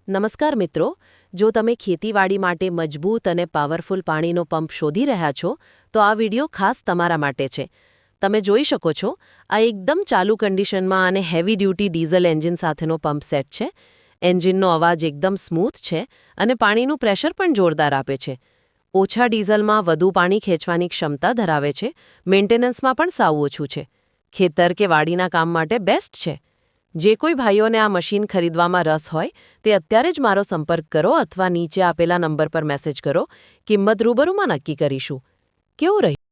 નમસ્કાર મિત્રો, જો તમે ખેતીવાડી માટે મજબૂત અને પાવરફુલ પાણીનો પંપ શોધી રહ્યા છો તો આ વિડિયો ખાસ તમારા માટે છે. તમે જોઈ શકો છો, આ એકદમ ચાલુ કન્ડિશનમાં અને હેવી ડ્યુટી ડીઝલ એન્જિન સાથેનો પંપ સેટ છે. એન્જિનનો અવાજ એકદમ સ્મૂથ છે અને પાણીનું પ્રેશર પણ જોરદાર આપે છે. ઓછા ડીઝલમાં વધુ પાણી ખેંચવાની ક્ષમતા ધરાવે છે. મેન્ટેનન્સમાં પણ સાવ ઓછું છે. ખેતર કે વાડીના કામ માટે બેસ્ટ છે. જે કોઈ ભાઈઓને આ મશીન ખરીદવામાં રસ હોય તે અત્યારે જ મારો સંપર્ક કરો અથવા નીચે આપેલા નંબર પર મેસેજ કરો. કિંમત રૂબરૂમાં નક્કી કરીશું. કેવું રહ્યું?